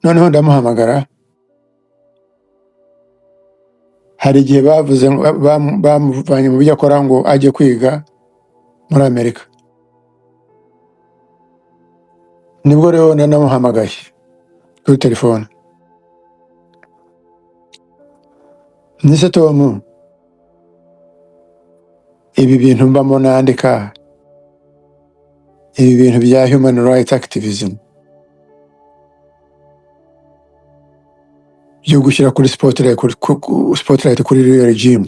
noneho ndamuhamagara. Hari igihe bavuze bamuvanye mu byo akora ngo ajye kwiga muri Amerika. Nibwo rero nanamuhamagaye kuri telefone. Nise Tom, ibi bintu mbamo nandika, ibi bintu bya human rights activism, byo gushyira kuri spotlight kuri real regime,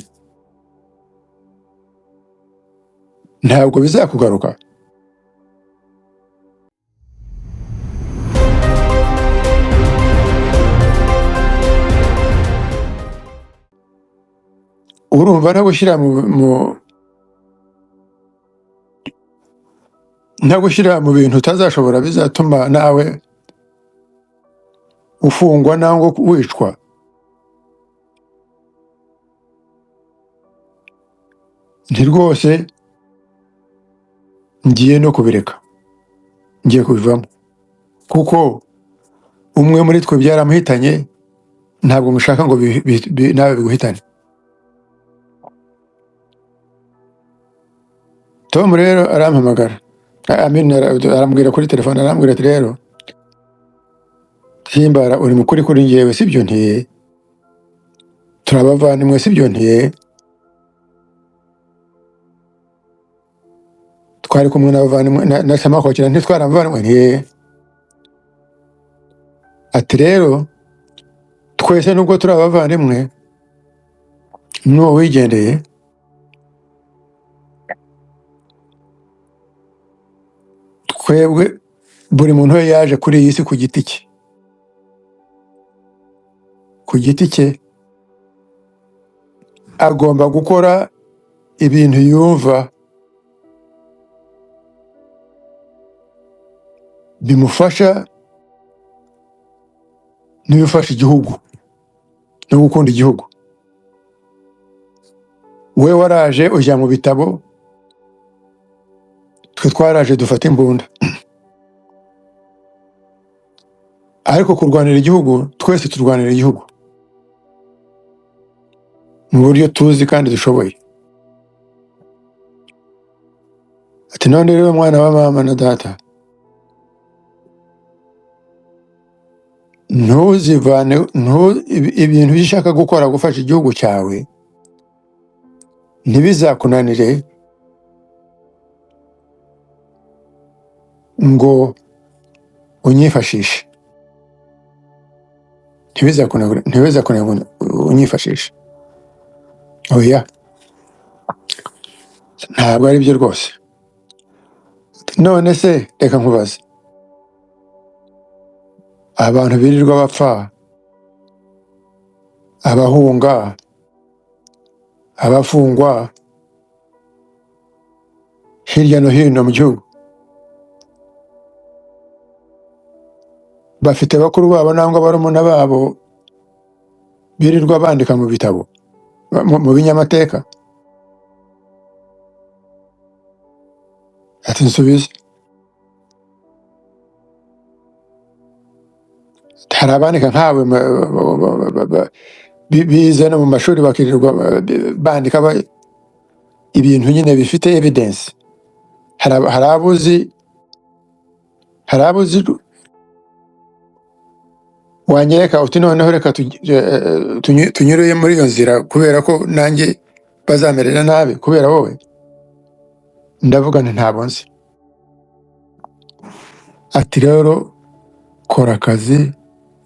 ntabwo bizakugaruka. Urumva nta gushyira mu bintu utazashobora bizatuma nawe ufungwa nangwa wicwa. Nti rwose ngiye no kubireka, ngiye kubivamo, kuko umwe muri twe byaramuhitanye, ntabwo mushaka ngo nawe biguhitane. Tom rero arampamagara, arambwira kuri telefone, arambwira ati rero Himbara uri mukuri kuri njyewe, sibyo? Ntiye turabavandimwe, sibyo? Ntiye twari kumwe n'abavandimwe na Samakokera, ntitwaravandimwe? Ntiye ati rero twese nubwo turi abavandimwe, n'uwo wigendeye, twebwe buri muntu we yaje kuri iyi si ku giti cye, ku giti cye agomba gukora ibintu yumva bimufasha n'ibifasha igihugu no gukunda igihugu. We waraje ujya mu bitabo, twe twaraje dufata imbunda, ariko kurwanira igihugu twese turwanira igihugu mu buryo tuzi kandi dushoboye. Ati none rero mwana wa mama na data, ntuzivane ibintu bishaka gukora gufasha igihugu cyawe ntibizakunanire ngo unyifashishe, ntibizakunanire unyifashishe. Oya, ntabwo ari byo rwose. None se reka nkubaze, abantu birirwa bapfa, abahunga, abafungwa hirya no hino mu gihugu, bafite bakuru babo nangwa barumuna babo birirwa bandika mu bitabo, mu binyamateka? Ati nsubize. Hari abandika nkawe bize no mu mashuri bakirirwa bandika ibintu nyine bifite evidence. Hari abuzi wanyereka uti noneho reka tunyureye muri iyo nzira kubera ko nanjye bazamerera nabi kubera wowe? Ndavuga nti ntabwo nzi. Ati rero kora akazi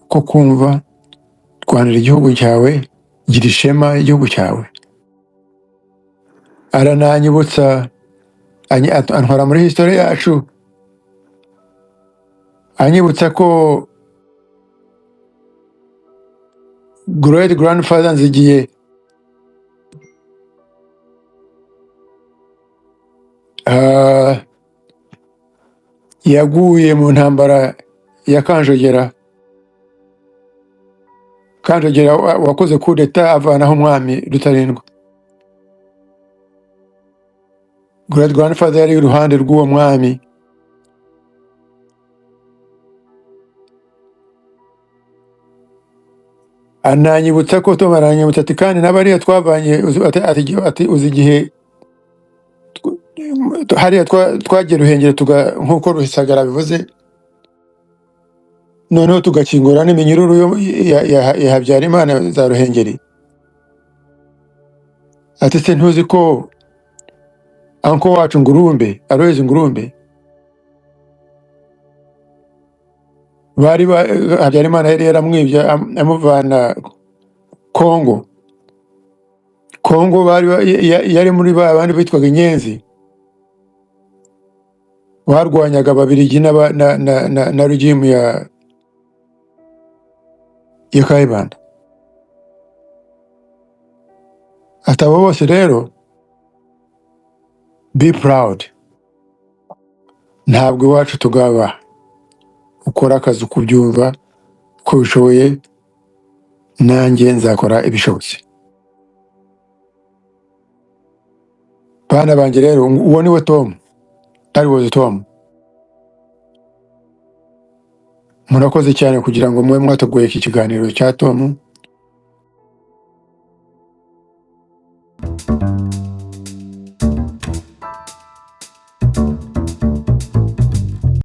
ko kumva, rwanira igihugu cyawe, gira ishema igihugu cyawe. Arananyibutsa, antwara muri history yacu, anyibutsa ko great grandfather Nzigiye yaguye mu ntambara ya Kanjogera wakoze coup d'etat avanaho umwami Rutarindwa. Great grandfather yari iruhande rw'uwo mwami, ananyibutsa ko Tom aranyibutsa ati kandi n'abariya twavanye ati uzi igihe hariya twagiye Ruhengeri nk'uko Rusagara bivuze, noneho tugakingura n'iminyururu ya Habyarimana za Ruhengeri. Ati se ntuzi ko anko wacu Ngurumbe, Aloys Ngurumbe, Habyarimana yari yaramwibye amuvana Kongo yari muri bandi bitwaga inyenzi barwanyaga Ababiligi na regimu ya Kayibanda. Ati abo bose rero be proud, ntabwo iwacu tugaba, ukora akazi uko ubyumva uko bishoboye, nanjye nzakora ibishobotse. Bana banjye rero, uwo niwe Tom, that was Tom. Murakoze cyane kugira ngo mube mwataguye iki kiganiro cya Tom.